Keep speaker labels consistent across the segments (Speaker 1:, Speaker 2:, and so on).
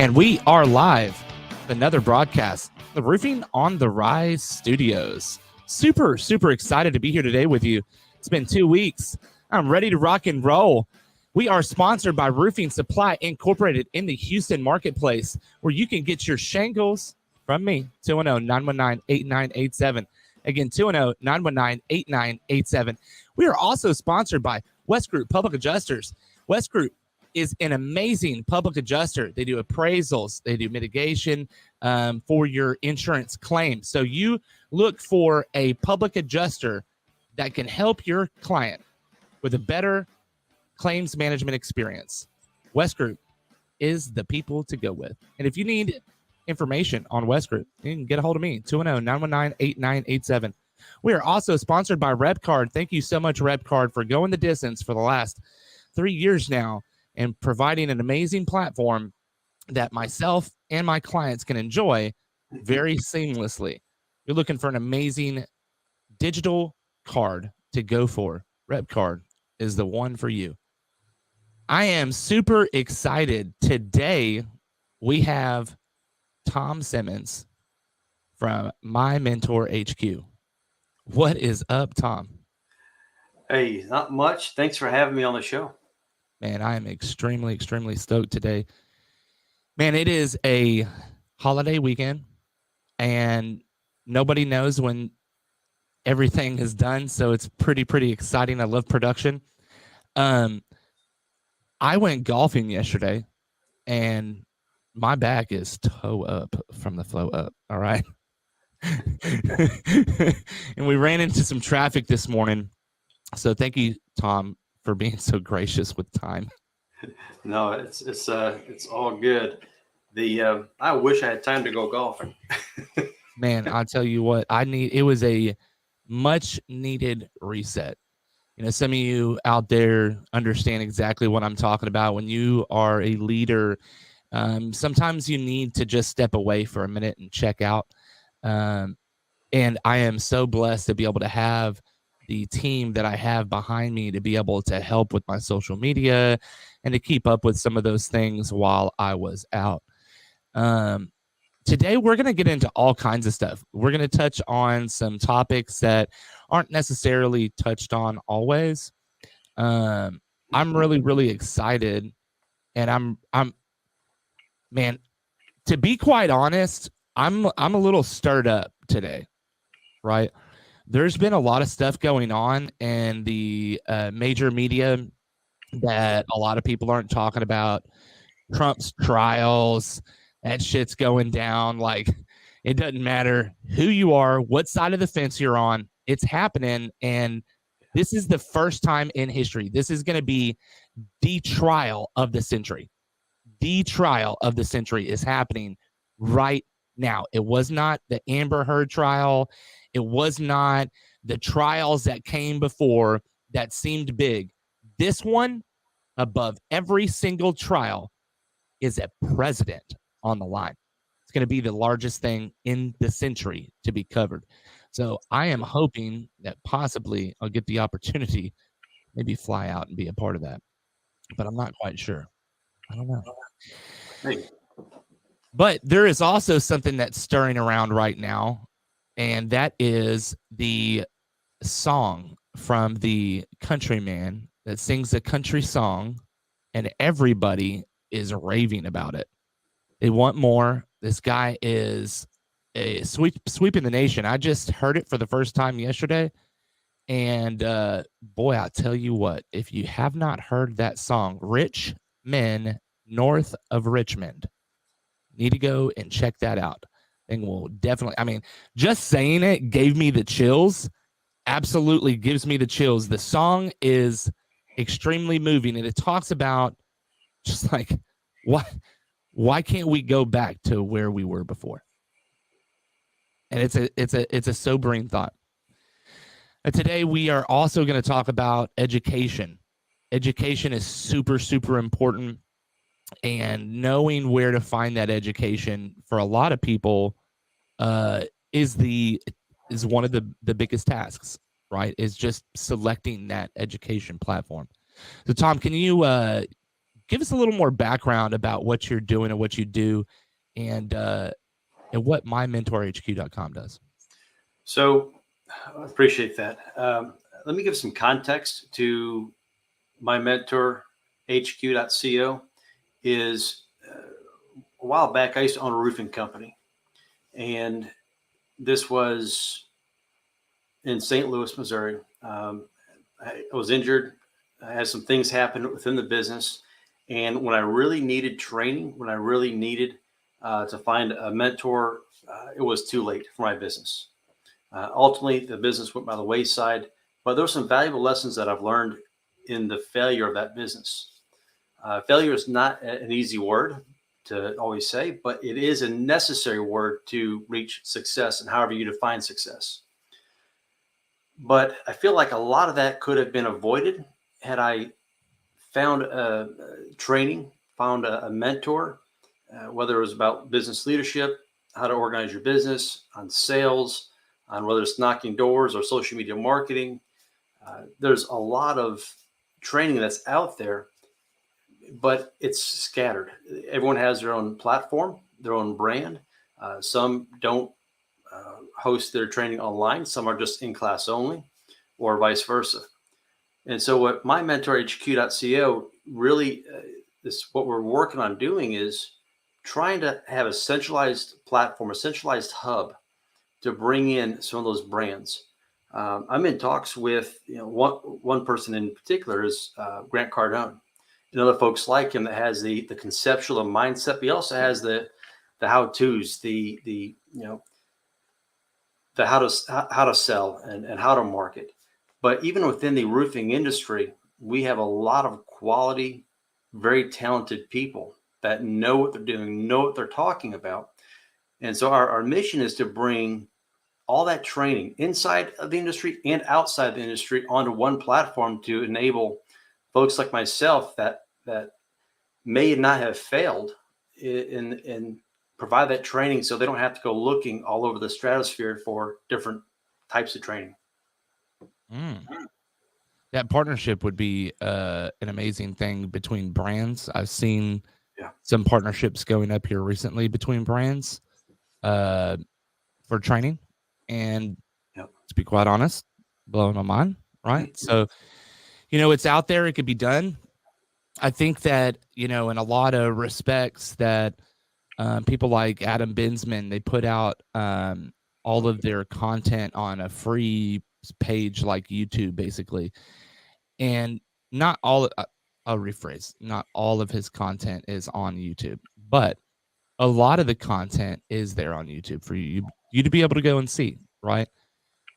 Speaker 1: And we are live with another broadcast, the Roofing on the Rise Studios. Super excited to be here today with you. It's been 2 weeks. I'm ready to rock and roll. We are sponsored by Roofing Supply Incorporated in the Houston marketplace, where you can get your shingles from me, 210-919-8987. Again, 210-919-8987. We are also sponsored by West Group Public Adjusters. West Group is an amazing public adjuster. They do appraisals. They do mitigation for your insurance claim. So you look for a public adjuster that can help your client with a better claims management experience. West Group is the people to go with. And if you need information on West Group, you can get a hold of me, 210-919-8987. We are also sponsored by RepCard. Thank you so much, RepCard, for going the distance for the last 3 years now and providing an amazing platform that myself and my clients can enjoy very seamlessly. You're looking for an amazing digital card to go for. RepCard is the one for you. I am super excited. Today, we have Tom Simmons from My Mentor HQ. What is up, Tom?
Speaker 2: Hey, not much. Thanks for having me on the show.
Speaker 1: Man, I am extremely stoked today. Man, it is a holiday weekend, and nobody knows when everything is done, so it's pretty exciting. I love production. I went golfing yesterday, and my back is toe up from the flow up, all right? And we ran into some traffic this morning, so thank you, Tom, for being so gracious with time.
Speaker 2: No, it's all good. I wish I had time to go golfing.
Speaker 1: Man, I'll tell you what, it was a much needed reset. You know, some of you out there understand exactly what I'm talking about. When you are a leader, sometimes you need to just step away for a minute and check out. And I am so blessed to be able to have the team that I have behind me to be able to help with my social media and to keep up with some of those things while I was out. Today, we're going to get into all kinds of stuff. We're going to touch on some topics that aren't necessarily touched on always. I'm really excited, and I'm man, to be quite honest, I'm a little stirred up today, right? There's been a lot of stuff going on in the major media that a lot of people aren't talking about. Trump's trials, that shit's going down. Like, it doesn't matter who you are, what side of the fence you're on, it's happening. And this is the first time in history. This is going to be the trial of the century. The trial of the century is happening right now. It was not the Amber Heard trial. It was not the trials that came before that seemed big. This one, above every single trial, is a president on the line. It's going to be the largest thing in the century to be covered. So I am hoping that possibly I'll get the opportunity, maybe fly out and be a part of that. But I'm not quite sure. I don't know.
Speaker 2: Hey.
Speaker 1: But there is also something that's stirring around right now, and that is the song from the countryman that sings a country song, and everybody is raving about it. They want more. This guy is sweeping the nation. I just heard it for the first time yesterday, and boy, I'll tell you what, if you have not heard that song, Rich Men North of Richmond, need to go and check that out. And will definitely, I mean, just saying it gave me the chills. Absolutely gives me the chills. The song is extremely moving, and it talks about just like, why can't we go back to where we were before? And it's a sobering thought. Today we are also going to talk about education. Education is super important. And knowing where to find that education for a lot of people is one of the biggest tasks, right? Is just selecting that education platform. So, Tom, can you give us a little more background about what you're doing and what you do, and what mymentorhq.com does.
Speaker 2: So I appreciate that. Let me give some context to my mentor, hq.co. Is a while back, I used to own a roofing company, and this was in St. Louis, Missouri. I was injured. I had some things happen within the business. And when I really needed training, when I really needed to find a mentor, it was too late for my business. Ultimately, the business went by the wayside, but there were some valuable lessons that I've learned in the failure of that business. Failure is not an easy word to always say, but it is a necessary word to reach success and however you define success. But I feel like a lot of that could have been avoided had I found a training, found a mentor, whether it was about business leadership, how to organize your business, on sales, on whether it's knocking doors or social media marketing. There's a lot of training that's out there, but it's scattered. Everyone has their own platform, their own brand. Some don't host their training online. Some are just in class only, or vice versa. And so what my mentor hq.co really is what we're working on doing is trying to have a centralized platform, a centralized hub to bring in some of those brands. I'm in talks with one person in particular is Grant Cardone, and other folks like him that has the conceptual mindset, but he also has the how-tos, the how to sell and how to market. But even within the roofing industry, we have a lot of quality, very talented people that know what they're doing, know what they're talking about. And so our mission is to bring all that training inside of the industry and outside the industry onto one platform to enable folks like myself that may not have failed in provide that training so they don't have to go looking all over the stratosphere for different types of training.
Speaker 1: That partnership would be an amazing thing between brands. I've seen some partnerships going up here recently between brands for training, and to be quite honest, blowing my mind, right? So, it's out there. It could be done. I think that, in a lot of respects that people like Adam Bensman, they put out all of their content on a free page like YouTube, basically. And not all, I'll rephrase, not all of his content is on YouTube, but a lot of the content is there on YouTube for you to be able to go and see, right?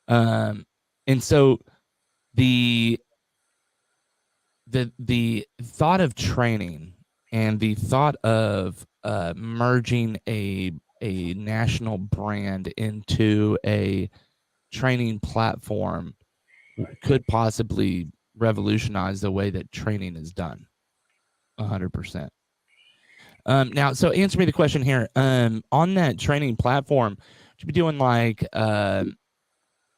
Speaker 1: And so the thought of training and the thought of merging a national brand into a training platform could possibly revolutionize the way that training is done 100%. Now, so answer me the question here. On that training platform, would you be doing like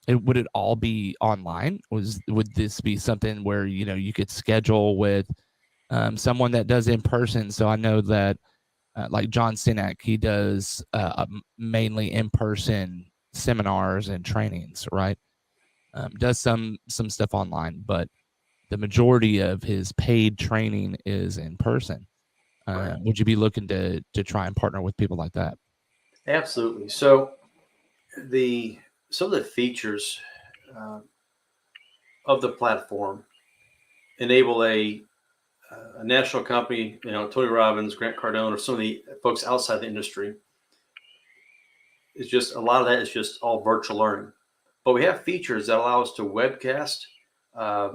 Speaker 1: would it all be online? Would this be something where you could schedule with someone that does in person? So I know that like John Sinek, he does mainly in person seminars and trainings, right? Does some stuff online, but the majority of his paid training is in person.
Speaker 2: Right.
Speaker 1: Would you be looking to try and partner with people like that?
Speaker 2: Absolutely. So some of the features of the platform enable a national company, Tony Robbins, Grant Cardone, or some of the folks outside the industry. It's just a lot of that is just all virtual learning. But we have features that allow us to webcast a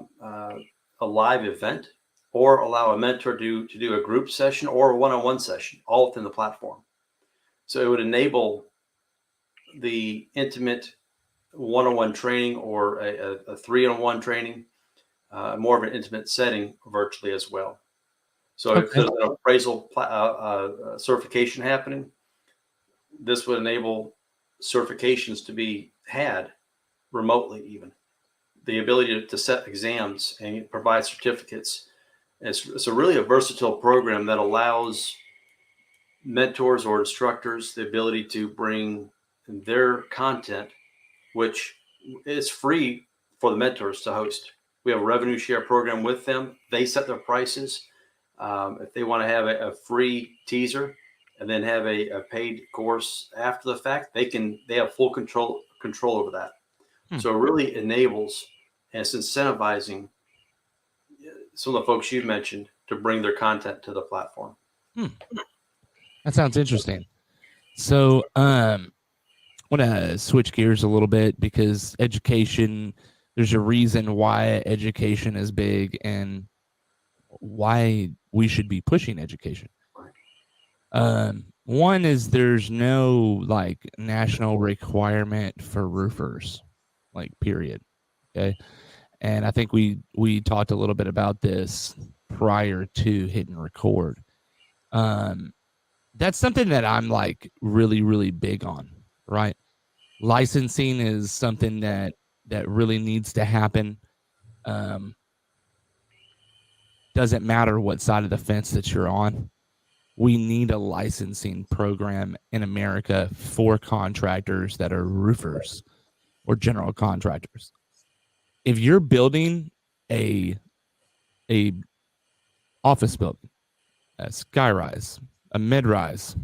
Speaker 2: live event, or allow a mentor to do a group session or a one-on-one session, all within the platform. So it would enable the intimate one-on-one training or a three-on-one training, more of an intimate setting virtually as well. So if there's an appraisal certification happening, this would enable certifications to be had remotely, even the ability to set exams and provide certificates It's a really a versatile program that allows mentors or instructors the ability to bring their content, which is free for the mentors to host. We have a revenue share program with them. They set their prices. If they want to have a free teaser and then have a paid course after the fact, they have full control over that. So it really enables and it's incentivizing some of the folks you mentioned to bring their content to the platform.
Speaker 1: That sounds interesting. So, I want to switch gears a little bit because education, there's a reason why education is big and why we should be pushing education. One is there's no like national requirement for roofers, like period. Okay. And I think we talked a little bit about this prior to hitting record. That's something that I'm like really, really big on, right? Licensing is something that really needs to happen. Doesn't matter what side of the fence that you're on. We need a licensing program in America for contractors that are roofers or general contractors. If you're building a office building, a skyrise, a mid-rise,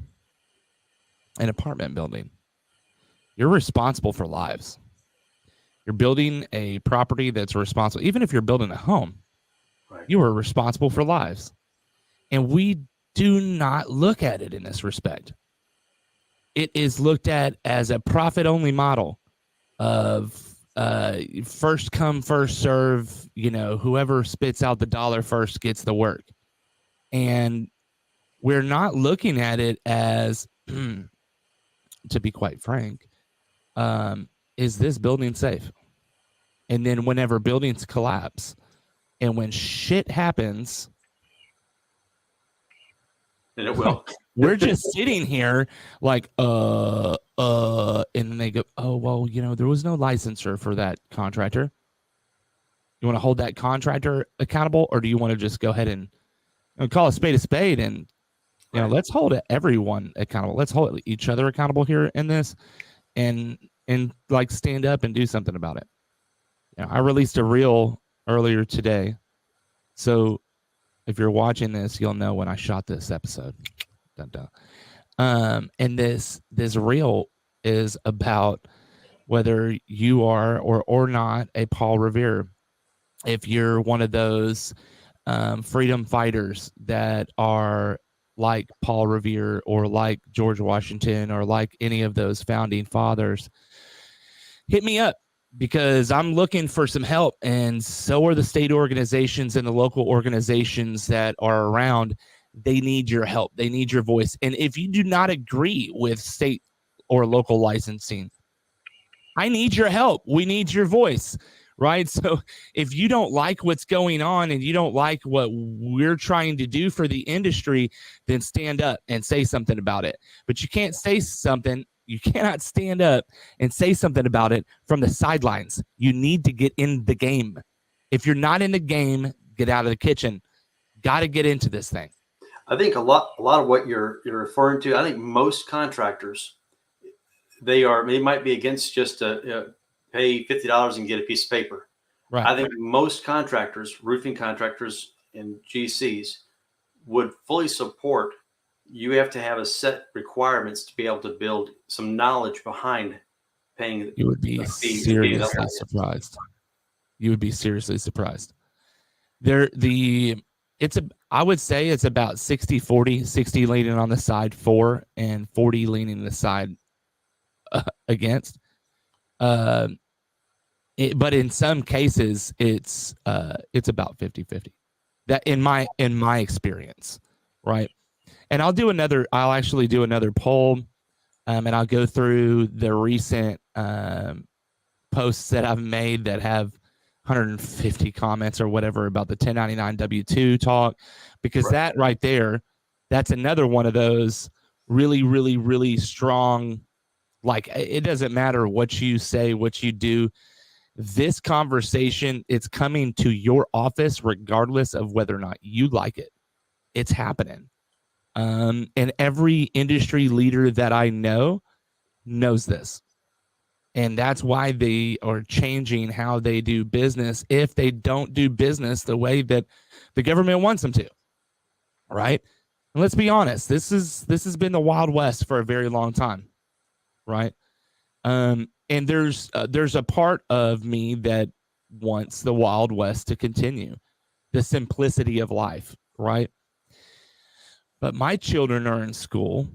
Speaker 1: an apartment building, you're responsible for lives. You're building a property that's responsible. Even if you're building a home, you are responsible for lives. And we do not look at it in this respect. It is looked at as a profit-only model of first come, first serve. You know, whoever spits out the dollar first gets the work. And we're not looking at it as, to be quite frank, is this building safe? And then whenever buildings collapse and when shit happens,
Speaker 2: and it will,
Speaker 1: we're just sitting here like, and then they go, oh, well, you know, there was no licensor for that contractor. You want to hold that contractor accountable, or do you want to just go ahead and call a spade and, you know, let's hold everyone accountable. Let's hold each other accountable here in this and like stand up and do something about it. You know, I released a reel earlier today. So if you're watching this, you'll know when I shot this episode. Dun, dun. And this reel is about whether you are or not a Paul Revere. If you're one of those freedom fighters that are like Paul Revere or like George Washington or like any of those founding fathers, hit me up because I'm looking for some help. And so are the state organizations and the local organizations that are around. They need your help. They need your voice. And if you do not agree with state or local licensing, I need your help. We need your voice, right? So if you don't like what's going on and you don't like what we're trying to do for the industry, then stand up and say something about it. But you can't say something. You cannot stand up and say something about it from the sidelines. You need to get in the game. If you're not in the game, get out of the kitchen. Got to get into this thing.
Speaker 2: I think a lot of what you're referring to, I think most contractors, they might be against just pay $50 and get a piece of paper.
Speaker 1: Right.
Speaker 2: I think most contractors, roofing contractors and GCs, would fully support. You have to have a set requirements to be able to build some knowledge behind paying.
Speaker 1: You would be seriously surprised. You would be seriously surprised. I would say it's about 60-40, 60 leaning on the side for and 40 leaning the side against. But in some cases it's about 50-50. That in my experience, right? And I'll actually do another poll, and I'll go through the recent posts that I've made that have 150 comments or whatever about the 1099 W-2 talk, because that right there, that's another one of those really, really, really strong, like, it doesn't matter what you say, what you do, this conversation, it's coming to your office regardless of whether or not you like it. It's happening. And every industry leader that I know knows this. And that's why they are changing how they do business if they don't do business the way that the government wants them to. Right? And let's be honest, this has been the Wild West for a very long time. Right? And there's a part of me that wants the Wild West to continue, the simplicity of life, right? But my children are in school,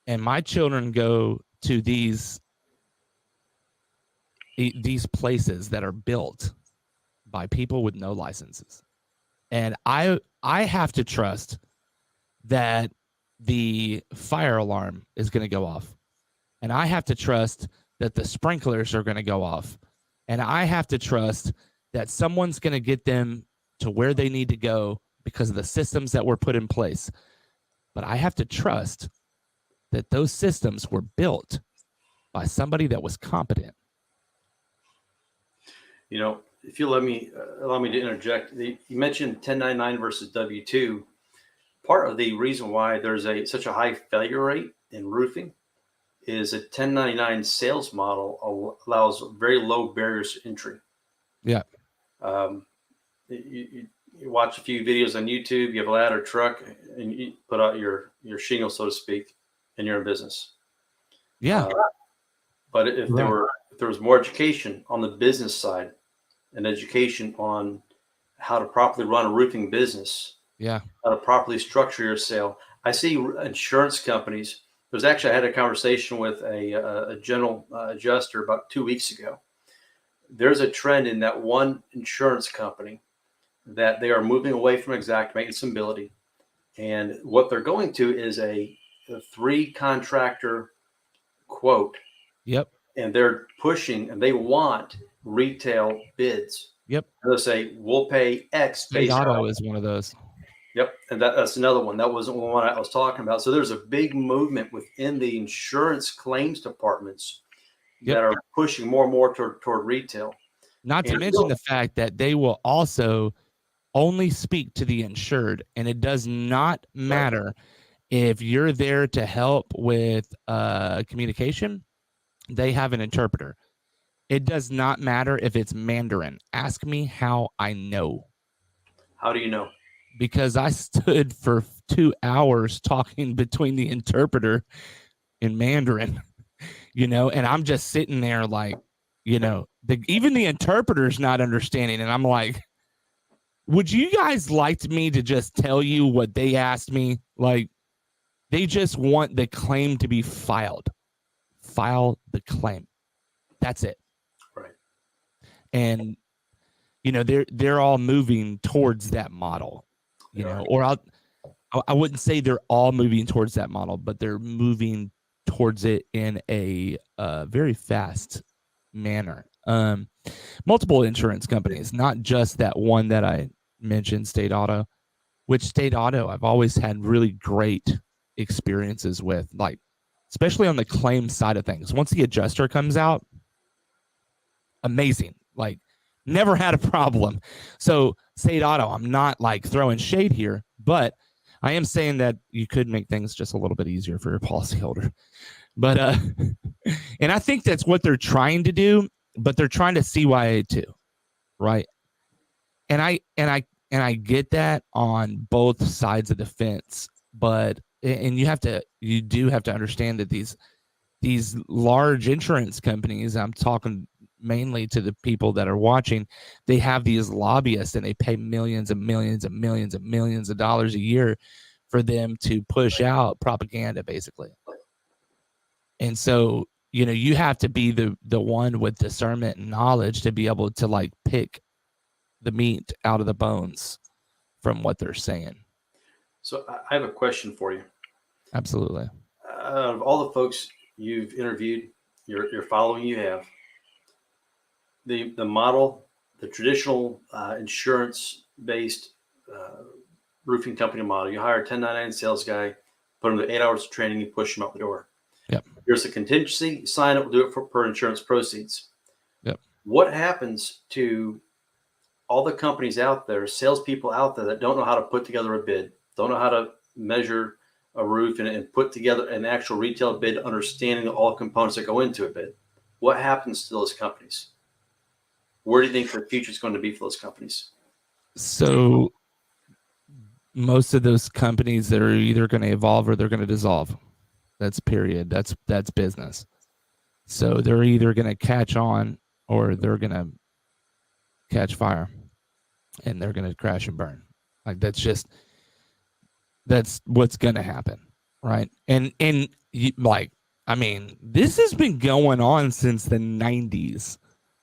Speaker 1: and my children go to these places that are built by people with no licenses, and I have to trust that the fire alarm is going to go off, and I have to trust that the sprinklers are going to go off, and I have to trust that someone's going to get them to where they need to go because of the systems that were put in place. But I have to trust that those systems were built by somebody that was competent.
Speaker 2: You know, if you allow me to interject, you mentioned 1099 versus W-2. Part of the reason why there's such a high failure rate in roofing is a 1099 sales model allows very low barriers to entry.
Speaker 1: Yeah.
Speaker 2: You watch a few videos on YouTube, you have a ladder truck, and you put out your shingle, so to speak, and you're in business.
Speaker 1: Yeah.
Speaker 2: But if there was more education on the business side and education on how to properly run a roofing business,
Speaker 1: yeah,
Speaker 2: how to properly structure your sale. I see insurance companies. I had a conversation with a general adjuster about 2 weeks ago. There's a trend in that one insurance company that they are moving away from exact maintenance and ability. And what they're going to is a 3 contractor quote.
Speaker 1: Yep.
Speaker 2: And they're pushing, and they want retail bids.
Speaker 1: Yep.
Speaker 2: And they'll say, we'll pay X.
Speaker 1: State Auto is one of those.
Speaker 2: Yep. And that's another one. That wasn't the one I was talking about. So there's a big movement within the insurance claims departments that are pushing more and more toward retail.
Speaker 1: Not to mention the fact that they will also only speak to the insured, and it does not matter if you're there to help with communication. They have an interpreter. It does not matter if it's Mandarin. Ask me how I know.
Speaker 2: How do you know?
Speaker 1: Because I stood for 2 hours talking between the interpreter and Mandarin, and I'm just sitting there like, even the interpreter's not understanding. And I'm like, would you guys like me to just tell you what they asked me? Like, they just want the claim to be filed. File the claim. That's it.
Speaker 2: Right.
Speaker 1: And, they're all moving towards that model, or I wouldn't say they're all moving towards that model, but they're moving towards it in a very fast manner. Multiple insurance companies, not just that one that I mentioned, State Auto, which State Auto I've always had really great experiences with, like, especially on the claim side of things. Once the adjuster comes out, amazing. Like, never had a problem. So State Auto, I'm not like throwing shade here, but I am saying that you could make things just a little bit easier for your policyholder. But and I think that's what they're trying to do, but they're trying to CYA too, right? And I get that on both sides of the fence, but you do have to understand that these large insurance companies, I'm talking mainly to the people that are watching, they have these lobbyists and they pay millions and millions and millions and millions of dollars a year for them to push out propaganda, basically. And so, you have to be the one with discernment and knowledge to be able to like pick the meat out of the bones from what they're saying. So
Speaker 2: I have a question for you.
Speaker 1: Absolutely.
Speaker 2: Out of all the folks you've interviewed, your following you have, the model, the traditional insurance-based roofing company model, you hire a 1099 sales guy, put him to 8 hours of training, you push him out the door.
Speaker 1: Yep.
Speaker 2: Here's a contingency, sign up, we'll do it per insurance proceeds.
Speaker 1: Yep.
Speaker 2: What happens to all the companies out there, salespeople out there that don't know how to put together a bid, don't know how to measure a roof and put together an actual retail bid, understanding all components that go into a bid? What happens to those companies? Where do you think the future is going to be for those companies?
Speaker 1: So most of those companies that are either going to evolve or they're going to dissolve. That's period. That's business. So they're either going to catch on or they're going to catch fire and they're going to crash and burn. Like that's what's going to happen, right? And like I mean, this has been going on since the 90s.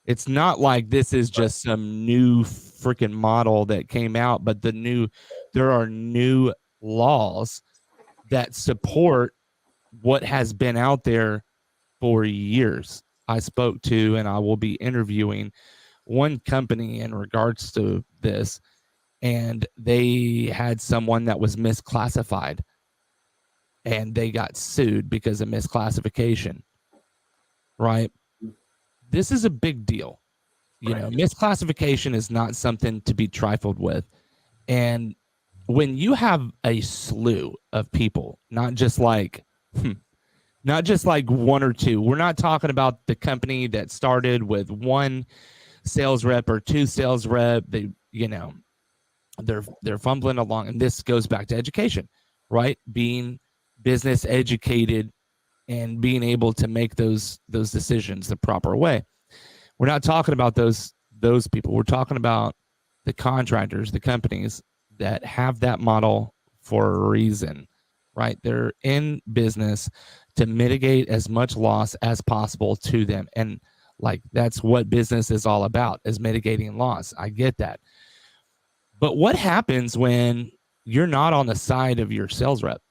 Speaker 1: It's not like this is just some new freaking model that came out, but there are new laws that support what has been out there for years. I spoke to and I will be interviewing one company in regards to this, and they had someone that was misclassified and they got sued because of misclassification, right? This is a big deal. You know, misclassification is not something to be trifled with. And when you have a slew of people, not just like one or two. We're not talking about the company that started with one sales rep or two sales rep. They're fumbling along, and this goes back to education, right? Being business educated and being able to make those decisions the proper way. We're not talking about those people. We're talking about the contractors, the companies that have that model for a reason, right? They're in business to mitigate as much loss as possible to them. And like that's what business is all about, is mitigating loss. I get that. But what happens when you're not on the side of your sales rep?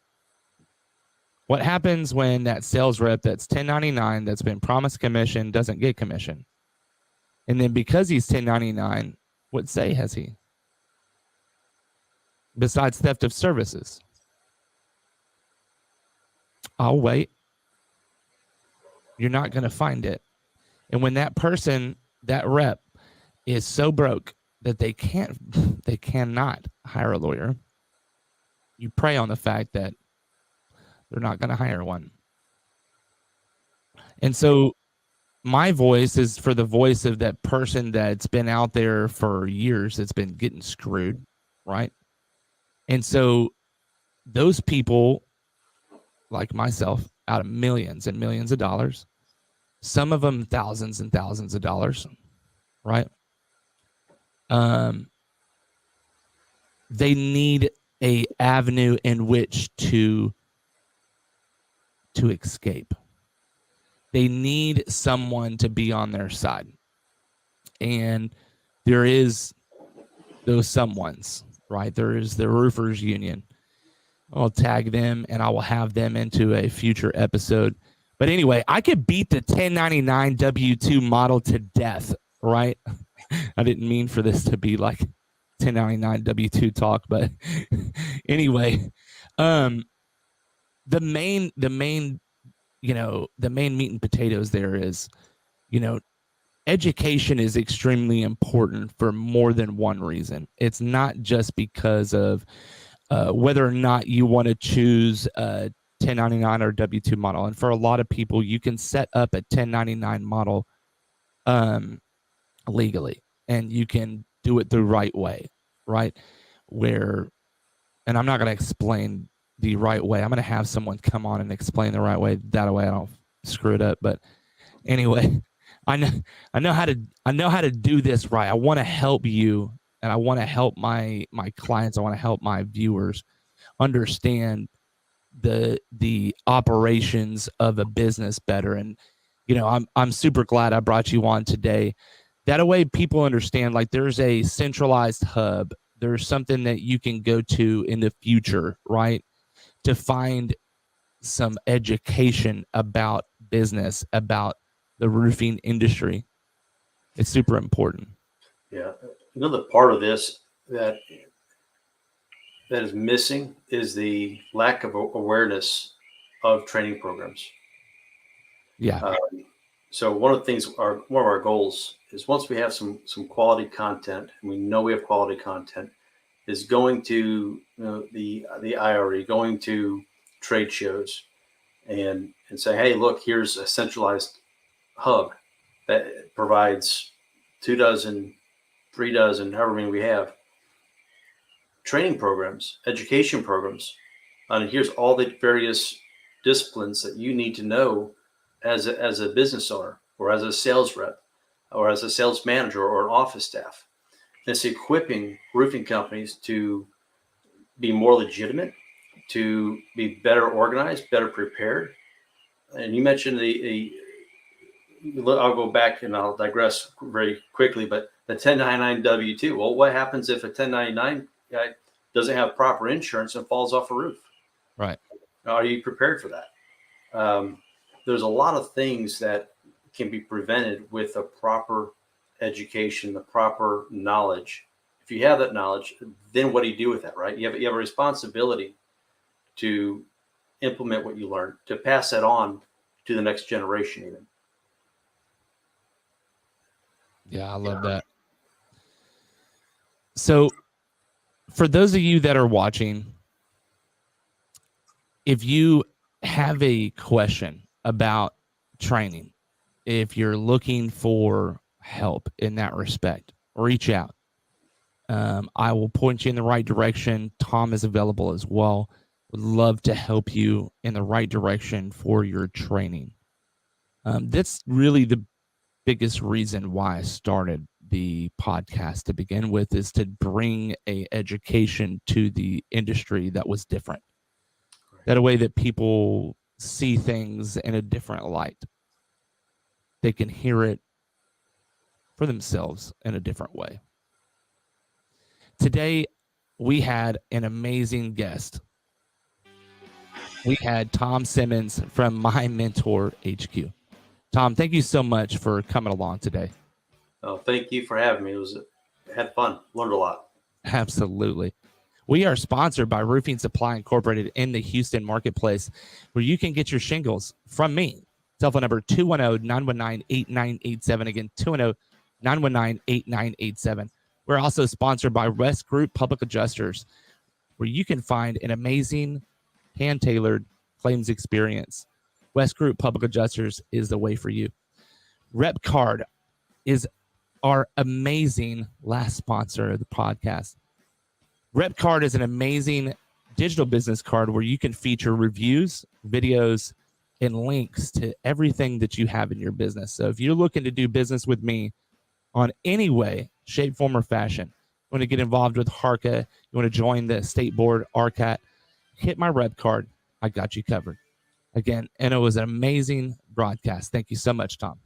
Speaker 1: What happens when that sales rep that's 1099, that's been promised commission, doesn't get commission? And then because he's 1099, what say has he? Besides theft of services. I'll wait. You're not going to find it. And when that person, that rep, is so broke that they cannot hire a lawyer, you prey on the fact that they're not going to hire one. And so my voice is for the voice of that person that's been out there for years, that's been getting screwed, right? And so those people, like myself, out of millions and millions of dollars, some of them thousands and thousands of dollars, right? They need a avenue in which to escape. They need someone to be on their side. And there is those someones, right? There is the roofers union. I'll tag them and I will have them into a future episode. But anyway, I could beat the 1099 W2 model to death, right? I didn't mean for this to be like 1099 W2 talk, but anyway, the main the main meat and potatoes there is, education is extremely important for more than one reason. It's not just because of whether or not you want to choose a 1099 or W2 model. And for a lot of people, you can set up a 1099 model legally, and you can do it the right way, right? And I'm not going to explain the right way. I'm going to have someone come on and explain the right way. That way I don't screw it up. But anyway, I know how to do this right. I want to help you, and I want to help my clients. I want to help my viewers understand the operations of a business better. And I'm super glad I brought you on today. That way people understand, like, there's a centralized hub. There's something that you can go to in the future, right, to find some education about business, about the roofing industry. It's super important.
Speaker 2: Yeah. Another part of this that is missing is the lack of awareness of training programs.
Speaker 1: Yeah.
Speaker 2: So one of the things, one of our goals is once we have some quality content, and we know we have quality content, is going to the IRE, going to trade shows, and say, hey, look, here's a centralized hub that provides 24, 36, however many we have, training programs, education programs, and here's all the various disciplines that you need to know as a business owner, or as a sales rep, or as a sales manager, or an office staff. And it's equipping roofing companies to be more legitimate, to be better organized, better prepared. And you mentioned I'll go back and I'll digress very quickly, but the 1099 W-2. Well, what happens if a 1099 guy doesn't have proper insurance and falls off a roof?
Speaker 1: Right.
Speaker 2: Are you prepared for that? There's a lot of things that can be prevented with a proper education, the proper knowledge. If you have that knowledge, then what do you do with that, right? You have a responsibility to implement what you learned, to pass that on to the next generation even.
Speaker 1: Yeah, I love that. So for those of you that are watching, if you have a question about training, if you're looking for help in that respect, reach out. I will point you in the right direction. Tom is available as well. Would love to help you in the right direction for your training. That's really the biggest reason why I started the podcast to begin with, is to bring a education to the industry that was different. That a way that people see things in a different light. They can hear it for themselves in a different way. Today, we had an amazing guest. We had Tom Simmons from My Mentor HQ. Tom, thank you so much for coming along today.
Speaker 2: Oh, thank you for having me. Had fun, learned a lot.
Speaker 1: Absolutely. We are sponsored by Roofing Supply Incorporated in the Houston marketplace, where you can get your shingles from me. Telephone number 210-919-8987. Again, 210-919-8987. We're also sponsored by West Group Public Adjusters, where you can find an amazing hand-tailored claims experience. West Group Public Adjusters is the way for you. Rep Card is our amazing last sponsor of the podcast. Rep Card is an amazing digital business card where you can feature reviews, videos, and links to everything that you have in your business. So if you're looking to do business with me on any way, shape, form, or fashion, you want to get involved with HARCA, you want to join the state board, RCAT, hit my Rep Card. I got you covered. Again, and it was an amazing broadcast. Thank you so much, Tom.